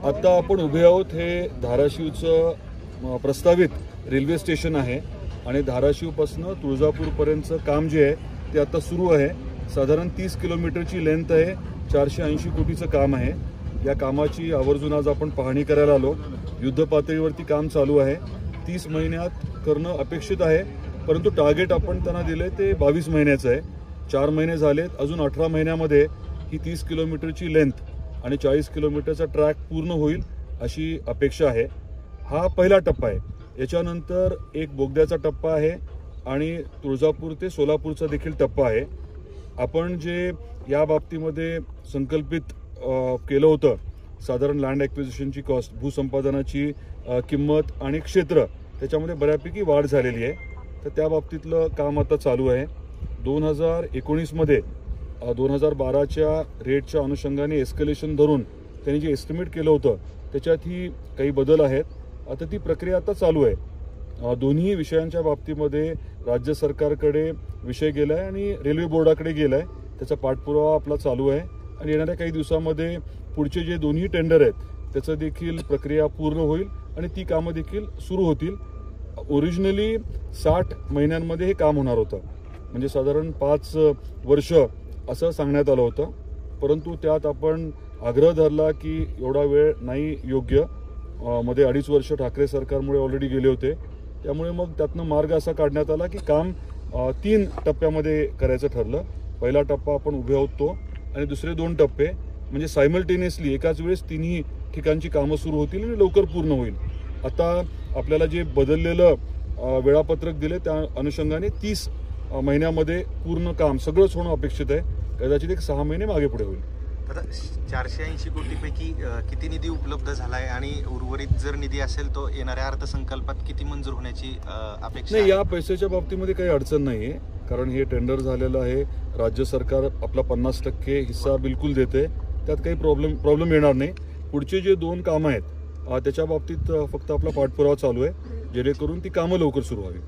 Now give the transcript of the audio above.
आता आपण उभे आहोत हे धाराशिवचं प्रस्तावित रेल्वे स्टेशन आहे आणि धाराशिवपासून तुळजापूरपर्यंतचं काम जे आहे ते आता सुरू आहे। साधारण 30 किलोमीटरची लेंथ आहे, 480 कोटीचं काम आहे। या कामाची आवर्जून आज आपण पाहणी करायला आलो। युद्ध पातळीवरती काम चालू आहे, 30 महिन्यात करणं अपेक्षित आहे, परंतु टार्गेट आपण त्यांना दिले ते 22 महिन्याचं आहे। 4 महिने झालेत, अजून 18 महिन्यामध्ये ही 30 किलोमीटरची लेंथ आणि 40 किलोमीटरचा ट्रॅक पूर्ण होईल अशी अपेक्षा आहे। हा पहिला टप्पा आहे। याच्यानंतर एक बोगद्याचा टप्पा आहे आणि तुळजापूर ते सोलापूरचा देखील टप्पा आहे। आपण जे या बाबतीमध्ये संकल्पित केलं होतं, साधारण लँड ॲक्विजिशनची कॉस्ट, भूसंपादनाची किंमत आणि क्षेत्र, त्याच्यामध्ये बऱ्यापैकी वाढ झालेली आहे। तर त्या बाबतीतलं काम आता चालू आहे। 2019 मध्ये 2012च्या रेटच्या अनुषंगाने एस्केलेशन धरून त्यांनी जे एस्टिमेट केलं होतं त्याच्यातही काही बदल आहेत। आता ती प्रक्रिया आता चालू आहे। दोन्ही विषयांच्या बाबतीमध्ये राज्य सरकारकडे विषय गेलाय आणि रेल्वे बोर्डाकडे गेलाय, त्याचा पाठपुरावा आपला चालू आहे आणि येणाऱ्या काही दिवसांमध्ये पुढचे जे दोन्ही टेंडर आहेत त्याचं देखील प्रक्रिया पूर्ण होईल आणि ती कामं देखील सुरू होतील। ओरिजिनली 60 महिन्यांमध्ये हे काम होणार होतं, म्हणजे साधारण 5 वर्ष असं सांगण्यात आलं होतं, परंतु त्यात आपण आग्रह धरला की एवढा वेळ नाही योग्य। मध्ये 2.5 वर्ष ठाकरे सरकारमुळे ऑलरेडी गेले होते, त्यामुळे मग त्यातनं मार्ग असा काढण्यात आला की काम 3 टप्प्यामध्ये करायचं ठरलं। पहिला टप्पा आपण उभे आहोत तो, आणि दुसरे 2 टप्पे म्हणजे सायमल्टेनियसली एकाच वेळेस तिन्ही ठिकाणची कामं सुरू होतील आणि लवकर पूर्ण होईल। आता आपल्याला जे बदललेलं वेळापत्रक दिले त्या अनुषंगाने 30 महिन्यामध्ये पूर्ण काम सगळंच होणं अपेक्षित आहे। कदाचित एक 6 महिने मागे पुढे होईल। आता 480 कोटीपैकी किती निधी उपलब्ध झाला आहे आणि उर्वरित जर निधी असेल तो येणाऱ्या अर्थसंकल्पात किती मंजूर होण्याची अपेक्षा आहे? नाही, या पैशाच्या बाबतीमध्ये काही अडचण नाही आहे, कारण हे टेंडर झालेलं आहे। राज्य सरकार आपला 50% हिस्सा बिलकुल देते, त्यात काही प्रॉब्लेम येणार नाही। पुढचे जे 2 कामं आहेत त्याच्या बाबतीत फक्त आपला पाठपुरावा चालू आहे, जेणेकरून ती कामं लवकर सुरू व्हावी।